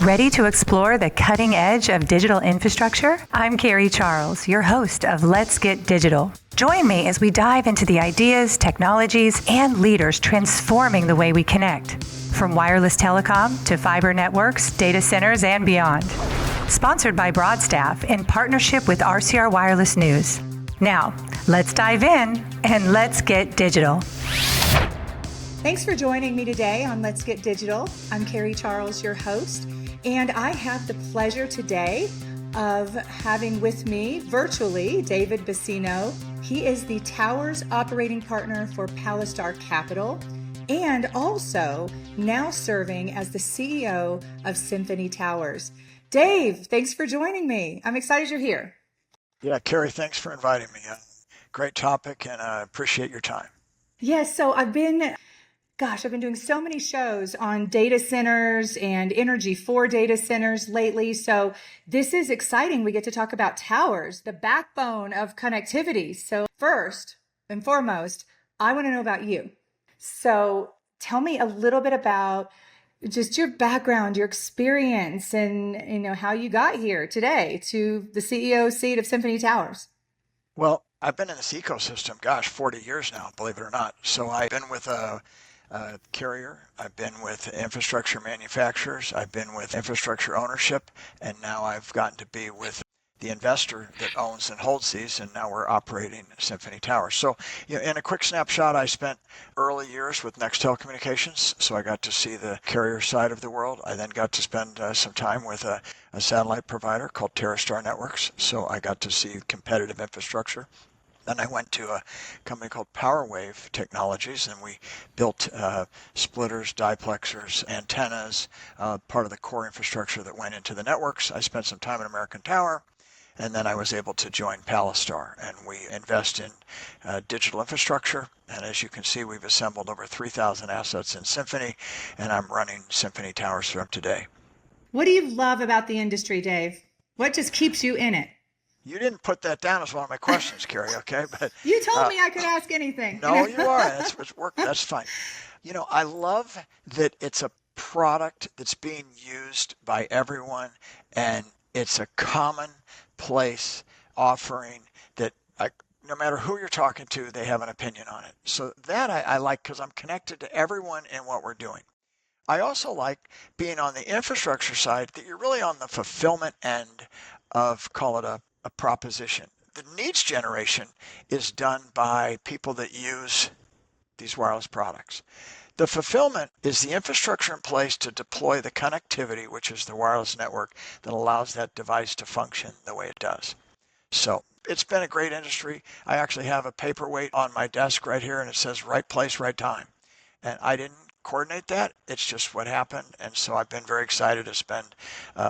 Ready to explore the cutting edge of digital infrastructure? I'm Carrie Charles, your host of Let's Get Digital. Join me as we dive into the ideas, technologies, and leaders transforming the way we connect. From wireless telecom to fiber networks, data centers, and beyond. Sponsored by Broadstaff in partnership with RCR Wireless News. Now, let's dive in and let's get digital. Thanks for joining me today on Let's Get Digital. I'm Carrie Charles, your host, and I have the pleasure today of having with me virtually David Bacino. He is the Towers operating partner for Palistar Capital and also now serving as the CEO of Symphony Towers. Dave, thanks for joining me. I'm excited you're here. Yeah, Carrie, thanks for inviting me. Great topic, and I appreciate your time. Yes, so I've been doing so many shows on data centers and energy for data centers lately. So this is exciting. We get to talk about towers, the backbone of connectivity. So first and foremost, I want to know about you. So tell me a little bit about just your background, your experience, and how you got here today to the CEO seat of Symphony Towers. Well, I've been in this ecosystem, 40 years now, believe it or not. So I've been with a carrier, I've been with infrastructure manufacturers, I've been with infrastructure ownership, and now I've gotten to be with the investor that owns and holds these, and now we're operating Symphony Towers. So, in a quick snapshot, I spent early years with Nextel Communications, so I got to see the carrier side of the world. I then got to spend some time with a satellite provider called TerreStar Networks, so I got to see competitive infrastructure. Then I went to a company called PowerWave Technologies, and we built splitters, diplexers, antennas, part of the core infrastructure that went into the networks. I spent some time at American Tower, and then I was able to join Palistar, and we invest in digital infrastructure. And as you can see, we've assembled over 3,000 assets in Symphony, and I'm running Symphony Towers from today. What do you love about the industry, Dave? What just keeps you in it? You didn't put that down as one of my questions, Carrie, okay? But you told me I could ask anything. No, you are. That's work. That's fine. I love that it's a product that's being used by everyone, and it's a commonplace offering that no matter who you're talking to, they have an opinion on it. So that I like because I'm connected to everyone in what we're doing. I also like being on the infrastructure side, that you're really on the fulfillment end of, call it a proposition. The needs generation is done by people that use these wireless products. The fulfillment is the infrastructure in place to deploy the connectivity, which is the wireless network that allows that device to function the way it does. So it's been a great industry. I actually have a paperweight on my desk right here, and it says right place, right time. And I didn't coordinate that. It's just what happened. And so I've been very excited to spend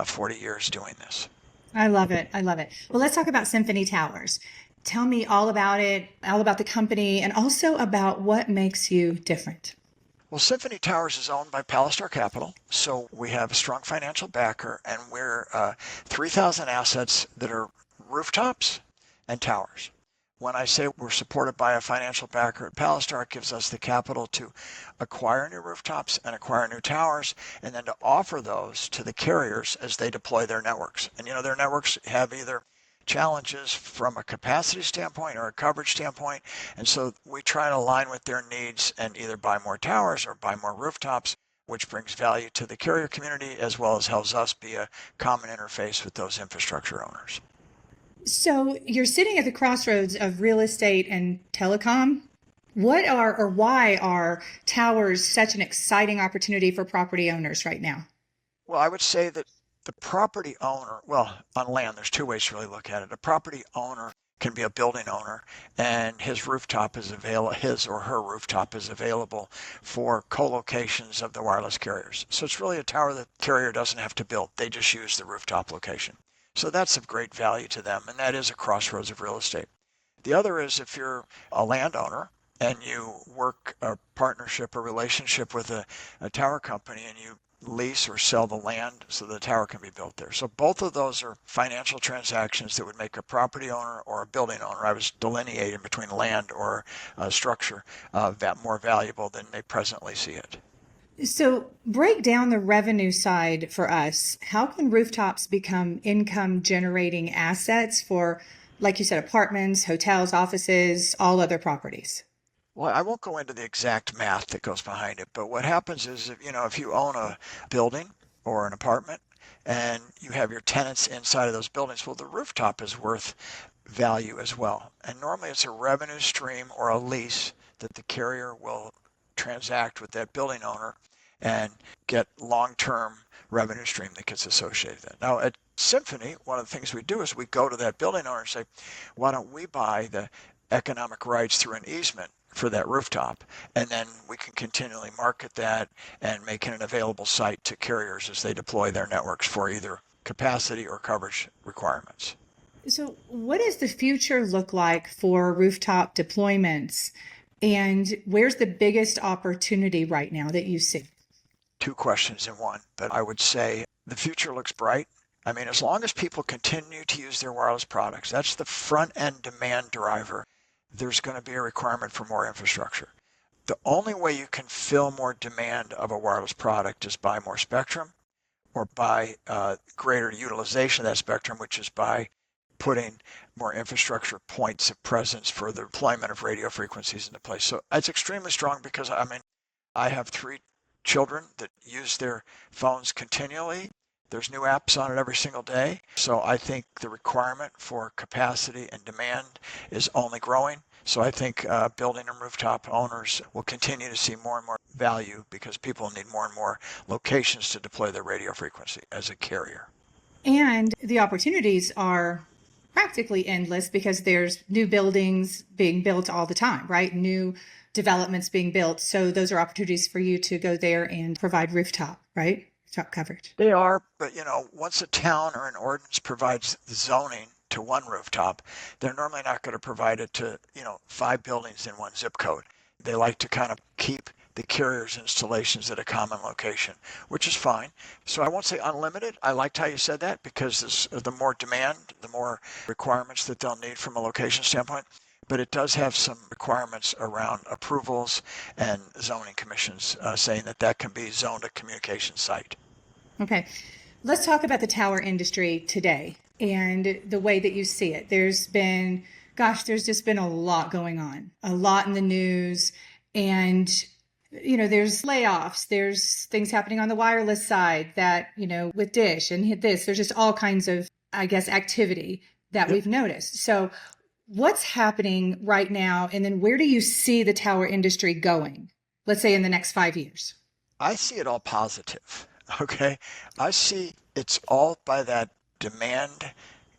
40 years doing this. I love it. I love it. Well, let's talk about Symphony Towers. Tell me all about it, all about the company, and also about what makes you different. Well, Symphony Towers is owned by Palistar Capital, so we have a strong financial backer, and we're 3,000 assets that are rooftops and towers. When I say we're supported by a financial backer at Palistar, it gives us the capital to acquire new rooftops and acquire new towers, and then to offer those to the carriers as they deploy their networks. And their networks have either challenges from a capacity standpoint or a coverage standpoint, and so we try to align with their needs and either buy more towers or buy more rooftops, which brings value to the carrier community as well as helps us be a common interface with those infrastructure owners. So you're sitting at the crossroads of real estate and telecom. What are or why are towers such an exciting opportunity for property owners right now? Well, I would say that the property owner, on land, there's two ways to really look at it. A property owner can be a building owner, and his rooftop is available, his or her rooftop is available for co-locations of the wireless carriers. So it's really a tower that the carrier doesn't have to build. They just use the rooftop location. So that's of great value to them, and that is a crossroads of real estate. The other is if you're a landowner and you work a partnership or relationship with a tower company and you lease or sell the land so the tower can be built there. So both of those are financial transactions that would make a property owner or a building owner, I was delineating between land or structure, that more valuable than they presently see it. So break down the revenue side for us. How can rooftops become income generating assets for, like you said, apartments, hotels, offices, all other properties? Well, I won't go into the exact math that goes behind it, but what happens is, if you own a building or an apartment and you have your tenants inside of those buildings, well, the rooftop is worth value as well. And normally it's a revenue stream or a lease that the carrier will transact with that building owner and get long-term revenue stream that gets associated with it. Now, at Symphony, one of the things we do is we go to that building owner and say, why don't we buy the economic rights through an easement for that rooftop, and then we can continually market that and make it an available site to carriers as they deploy their networks for either capacity or coverage requirements. So, what does the future look like for rooftop deployments? And where's the biggest opportunity right now that you see? Two questions in one, but I would say the future looks bright. I mean, as long as people continue to use their wireless products, that's the front end demand driver. There's going to be a requirement for more infrastructure. The only way you can fill more demand of a wireless product is by more spectrum or by greater utilization of that spectrum, which is by putting more infrastructure points of presence for the deployment of radio frequencies into place. So it's extremely strong because, I mean, I have 3 children that use their phones continually. There's new apps on it every single day. So I think the requirement for capacity and demand is only growing. So I think building and rooftop owners will continue to see more and more value because people need more and more locations to deploy their radio frequency as a carrier. And the opportunities are practically endless because there's new buildings being built all the time, right? New developments being built. So those are opportunities for you to go there and provide rooftop, right? Rooftop coverage. They are, but once a town or an ordinance provides zoning to one rooftop, they're normally not going to provide it to, 5 buildings in one zip code. They like to kind of keep the carrier's installations at a common location, which is fine. So I won't say unlimited. I liked how you said that because the more demand, the more requirements that they'll need from a location standpoint. But it does have some requirements around approvals and zoning commissions saying that can be zoned a communication site. Okay. Let's talk about the tower industry today and the way that you see it. There's just been a lot going on, a lot in the news. And, there's layoffs, there's things happening on the wireless side that, with Dish and this, there's just all kinds of, I guess, activity that we've noticed. So what's happening right now? And then where do you see the tower industry going, let's say in the next 5 years? I see it all positive. Okay. I see it's all by that demand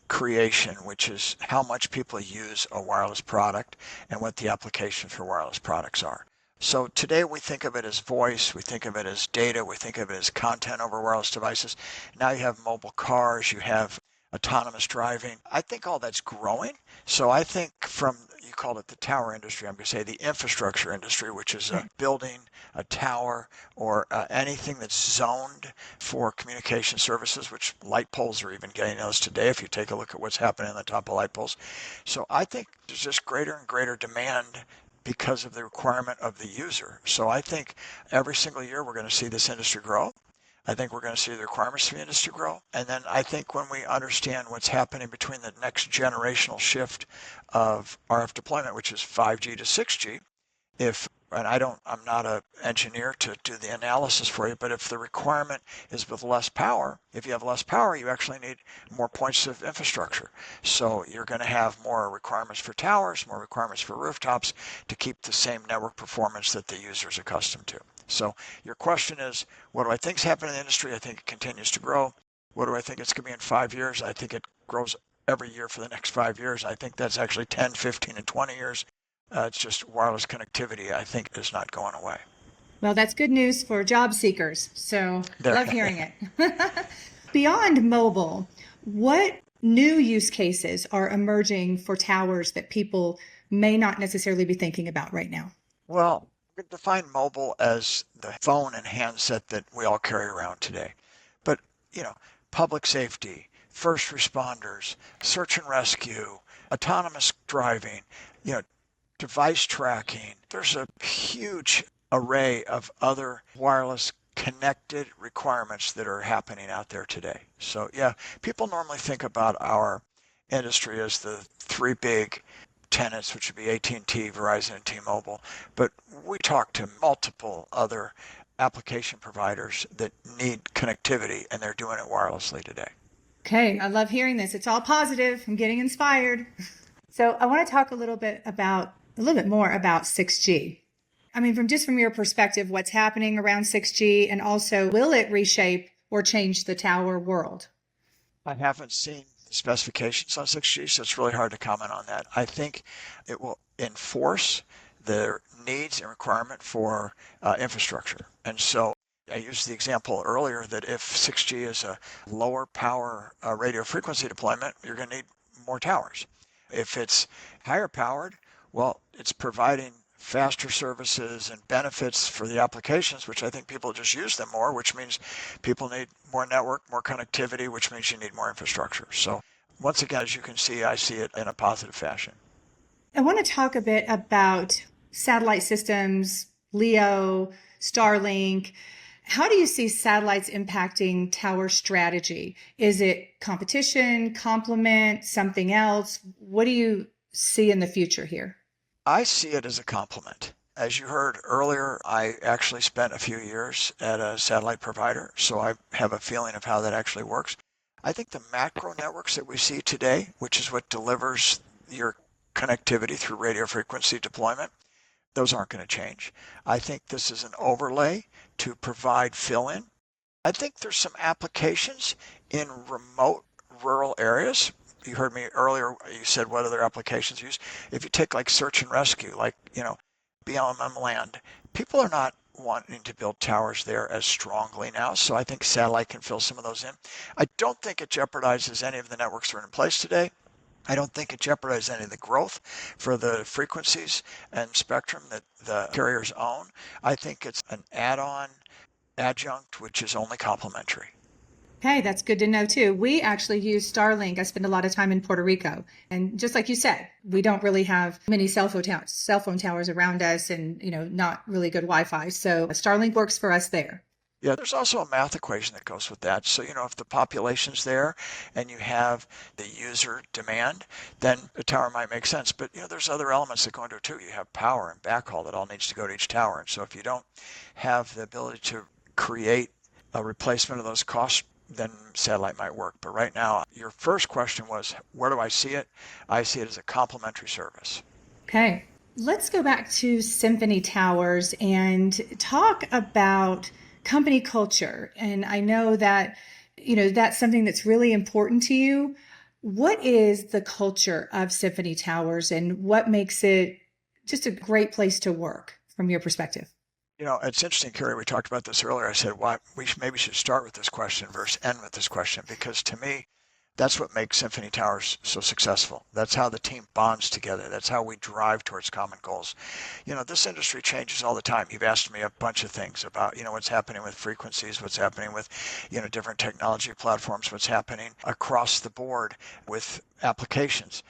creation, which is how much people use a wireless product and what the applications for wireless products are. So today we think of it as voice, we think of it as data, we think of it as content over wireless devices. Now you have mobile cars, you have autonomous driving. I think all that's growing. So I think you called it the tower industry, I'm going to say the infrastructure industry, which is a building, a tower, or anything that's zoned for communication services, which light poles are even getting those today if you take a look at what's happening on the top of light poles. So I think there's just greater and greater demand because of the requirement of the user. So I think every single year we're going to see this industry grow. I think we're going to see the requirements for the industry grow. And then I think when we understand what's happening between the next generational shift of RF deployment, which is 5G to 6G, I'm not an engineer to do the analysis for you, but if the requirement is with less power, if you have less power, you actually need more points of infrastructure. So you're going to have more requirements for towers, more requirements for rooftops to keep the same network performance that the user is accustomed to. So your question is, what do I think is happening in the industry? I think it continues to grow. What do I think it's going to be in 5 years? I think it grows every year for the next 5 years. I think that's actually 10, 15, and 20 years. It's just wireless connectivity, I think, is not going away. Well, that's good news for job seekers. So love hearing it. Beyond mobile, what new use cases are emerging for towers that people may not necessarily be thinking about right now? Well, we can define mobile as the phone and handset that we all carry around today. But, public safety, first responders, search and rescue, autonomous driving, device tracking. There's a huge array of other wireless connected requirements that are happening out there today. So yeah, people normally think about our industry as the three big tenants, which would be AT&T, Verizon, and T-Mobile. But we talk to multiple other application providers that need connectivity, and they're doing it wirelessly today. Okay, I love hearing this. It's all positive. I'm getting inspired. So I want to talk a little bit more about 6G. I mean, from your perspective, what's happening around 6G, and also will it reshape or change the tower world? I haven't seen the specifications on 6G, so it's really hard to comment on that. I think it will enforce the needs and requirement for infrastructure. And so I used the example earlier that if 6G is a lower power radio frequency deployment, you're going to need more towers. If it's higher powered, well, it's providing faster services and benefits for the applications, which I think people just use them more, which means people need more network, more connectivity, which means you need more infrastructure. So once again, as you can see, I see it in a positive fashion. I want to talk a bit about satellite systems, LEO, Starlink. How do you see satellites impacting tower strategy? Is it competition, complement, something else? What do you see in the future here? I see it as a complement. As you heard earlier, I actually spent a few years at a satellite provider, so I have a feeling of how that actually works. I think the macro networks that we see today, which is what delivers your connectivity through radio frequency deployment, those aren't going to change. I think this is an overlay to provide fill-in. I think there's some applications in remote rural areas. You heard me earlier, you said what other applications use. If you take like search and rescue, like, BLM land, people are not wanting to build towers there as strongly now. So I think satellite can fill some of those in. I don't think it jeopardizes any of the networks that are in place today. I don't think it jeopardizes any of the growth for the frequencies and spectrum that the carriers own. I think it's an add-on adjunct, which is only complementary. Hey, that's good to know too. We actually use Starlink. I spend a lot of time in Puerto Rico. And just like you said, we don't really have many cell phone towers around us, and, not really good Wi-Fi. So Starlink works for us there. Yeah, there's also a math equation that goes with that. So, if the population's there and you have the user demand, then a tower might make sense. But, there's other elements that go into it too. You have power and backhaul that all needs to go to each tower. And so if you don't have the ability to create a replacement of those costs, then satellite might work. But right now, your first question was, where do I see it? I see it as a complementary service. Okay. Let's go back to Symphony Towers and talk about company culture. And I know that, that's something that's really important to you. What is the culture of Symphony Towers, and what makes it just a great place to work from your perspective? It's interesting, Carrie, we talked about this earlier. I said, we maybe should start with this question versus end with this question, because to me, that's what makes Symphony Towers so successful. That's how the team bonds together. That's how we drive towards common goals. This industry changes all the time. You've asked me a bunch of things about, what's happening with frequencies, what's happening with, different technology platforms, what's happening across the board with applications.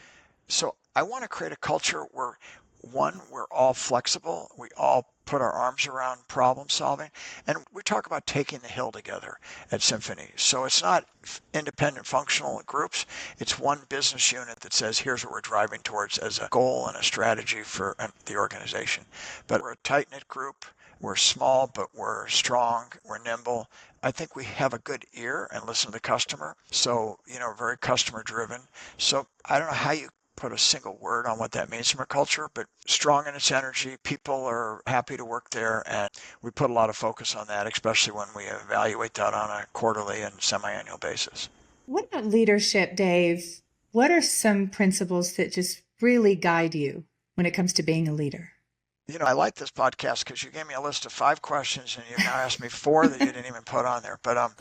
So I want to create a culture where, one, we're all flexible. We all put our arms around problem solving. And we talk about taking the hill together at Symphony. So it's not independent functional groups. It's one business unit that says, here's what we're driving towards as a goal and a strategy for the organization. But we're a tight-knit group. We're small, but we're strong. We're nimble. I think we have a good ear and listen to the customer. So, very customer driven. So I don't know how you put a single word on what that means from a culture, but strong in its energy. People are happy to work there, and we put a lot of focus on that, especially when we evaluate that on a quarterly and semi-annual basis. What about leadership, Dave? What are some principles that just really guide you when it comes to being a leader? I like this podcast because you gave me a list of 5 questions, and you now asked me 4 that you didn't even put on there. But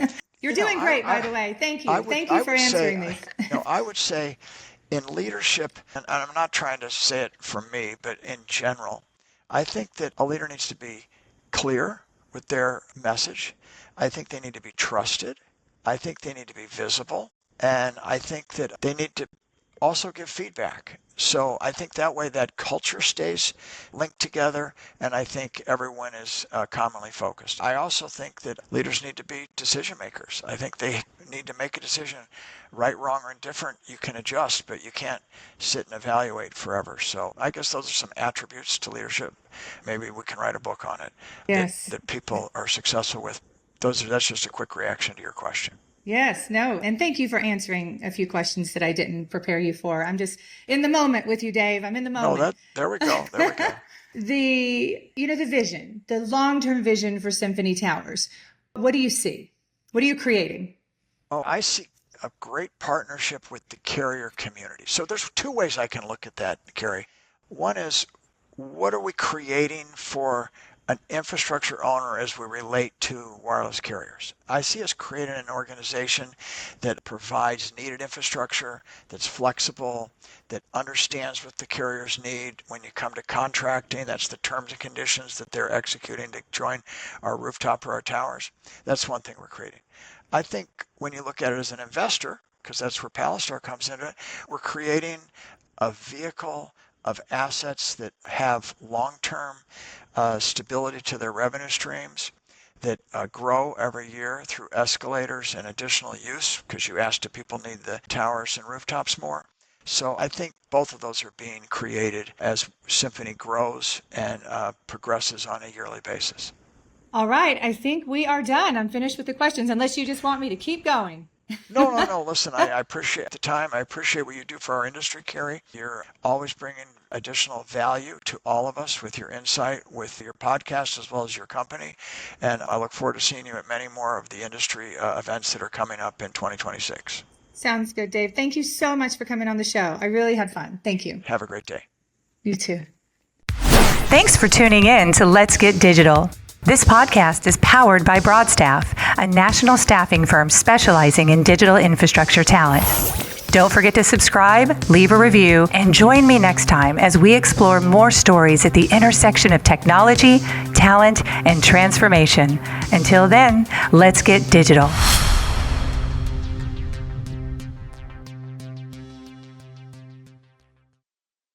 you're doing great, by the way. Thank you. Thank you for answering these. I would say, in leadership, and I'm not trying to say it for me, but in general, I think that a leader needs to be clear with their message. I think they need to be trusted. I think they need to be visible. And I think that they need to also give feedback. So I think that way that culture stays linked together, and I think everyone is commonly focused. I also think that leaders need to be decision makers. I think they need to make a decision, right, wrong, or indifferent. You can adjust, but you can't sit and evaluate forever. So I guess those are some attributes to leadership. Maybe we can write a book on it Yes. that people are successful with. That's just a quick reaction to your question. Yes, no. And thank you for answering a few questions that I didn't prepare you for. I'm just in the moment with you, Dave. I'm in the moment. There we go. There we go. The vision, the long-term vision for Symphony Towers. What do you see? What are you creating? Oh, I see a great partnership with the carrier community. So there's two ways I can look at that, Carrie. One is, what are we creating for an infrastructure owner as we relate to wireless carriers? I see us creating an organization that provides needed infrastructure, that's flexible, that understands what the carriers need when you come to contracting. That's the terms and conditions that they're executing to join our rooftop or our towers. That's one thing we're creating. I think when you look at it as an investor, because that's where Palistar comes into it, we're creating a vehicle of assets that have long-term stability to their revenue streams, that grow every year through escalators and additional use, because you asked, do people need the towers and rooftops more? So I think both of those are being created as Symphony grows and progresses on a yearly basis. All right. I think we are done. I'm finished with the questions, unless you just want me to keep going. No. Listen, I appreciate the time. I appreciate what you do for our industry, Carrie. You're always bringing additional value to all of us with your insight, with your podcast, as well as your company. And I look forward to seeing you at many more of the industry events that are coming up in 2026. Sounds good, Dave. Thank you so much for coming on the show. I really had fun. Thank you. Have a great day. You too. Thanks for tuning in to Let's Get Digital. This podcast is powered by Broadstaff, a national staffing firm specializing in digital infrastructure talent. Don't forget to subscribe, leave a review, and join me next time as we explore more stories at the intersection of technology, talent, and transformation. Until then, let's get digital.